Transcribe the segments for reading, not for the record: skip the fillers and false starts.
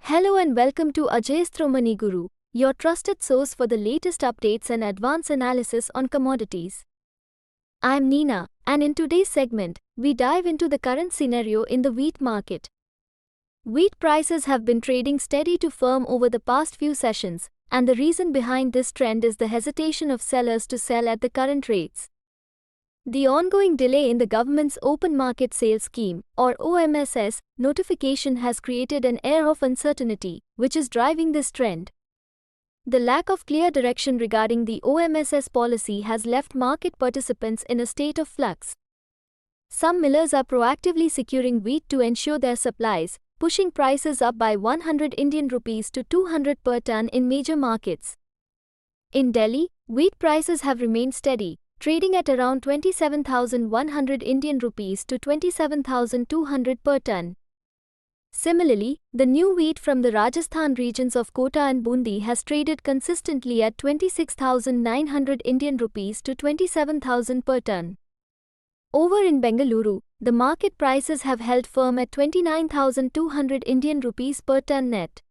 Hello and welcome to Ajayasthro Guru, your trusted source for the latest updates and advanced analysis on commodities. I'm Neena, and in today's segment, we dive into the current scenario in the wheat market. Wheat prices have been trading steady to firm over the past few sessions, and the reason behind this trend is the hesitation of sellers to sell at the current rates. The ongoing delay in the government's Open Market Sales Scheme, or OMSS, notification has created an air of uncertainty, which is driving this trend. The lack of clear direction regarding the OMSS policy has left market participants in a state of flux. Some millers are proactively securing wheat to ensure their supplies, pushing prices up by 100 Indian rupees to 200 per ton in major markets. In Delhi, wheat prices have remained steady, trading at around 27,100 Indian rupees to 27,200 per ton. Similarly, the new wheat from the Rajasthan regions of Kota and Bundi has traded consistently at 26,900 Indian rupees to 27,000 per ton. Over in Bengaluru, the market prices have held firm at 29,200 Indian rupees per ton net.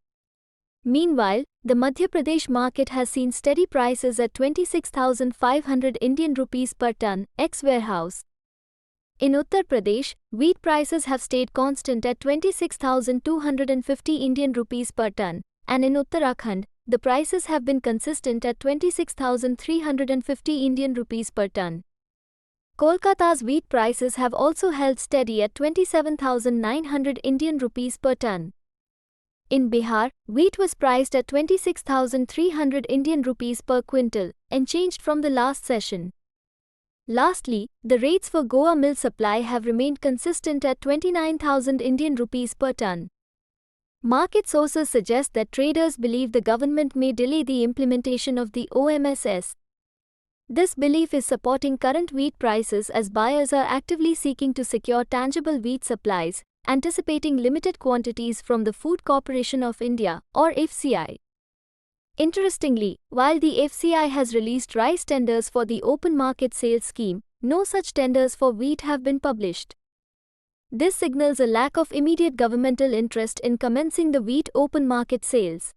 Meanwhile, the Madhya Pradesh market has seen steady prices at 26,500 Indian rupees per ton, ex-warehouse. In Uttar Pradesh, wheat prices have stayed constant at 26,250 Indian rupees per ton, and in Uttarakhand, the prices have been consistent at 26,350 Indian rupees per ton. Kolkata's wheat prices have also held steady at 27,900 Indian rupees per ton. In Bihar, wheat was priced at 26,300 Indian rupees per quintal, unchanged from the last session. Lastly, the rates for Goa mill supply have remained consistent at 29,000 Indian rupees per ton. Market sources suggest that traders believe the government may delay the implementation of the OMSS. This belief is supporting current wheat prices as buyers are actively seeking to secure tangible wheat supplies, anticipating limited quantities from the Food Corporation of India, or FCI. Interestingly, while the FCI has released rice tenders for the Open Market Sales Scheme, no such tenders for wheat have been published. This signals a lack of immediate governmental interest in commencing the wheat open market sales.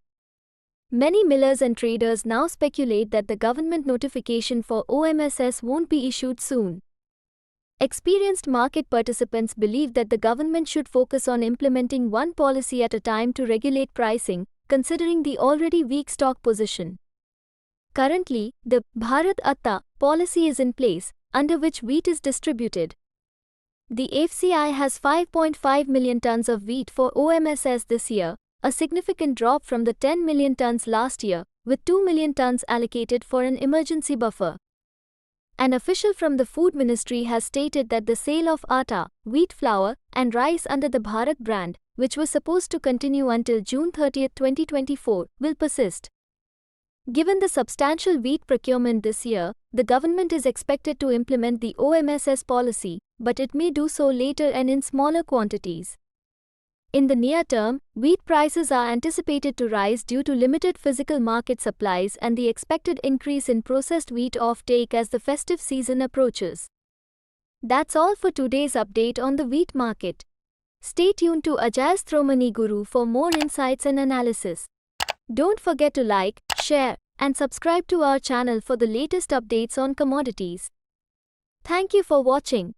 Many millers and traders now speculate that the government notification for OMSS won't be issued soon. Experienced market participants believe that the government should focus on implementing one policy at a time to regulate pricing, considering the already weak stock position. Currently, the Bharat Atta policy is in place, under which wheat is distributed. The FCI has 5.5 million tons of wheat for OMSS this year, a significant drop from the 10 million tons last year, with 2 million tons allocated for an emergency buffer. An official from the Food Ministry has stated that the sale of atta, wheat flour, and rice under the Bharat brand, which was supposed to continue until June 30, 2024, will persist. Given the substantial wheat procurement this year, the government is expected to implement the OMSS policy, but it may do so later and in smaller quantities. In the near term, wheat prices are anticipated to rise due to limited physical market supplies and the expected increase in processed wheat offtake as the festive season approaches. That's all for today's update on the wheat market. Stay tuned to Ajayasthro Guru for more insights and analysis. Don't forget to like, share, and subscribe to our channel for the latest updates on commodities. Thank you for watching.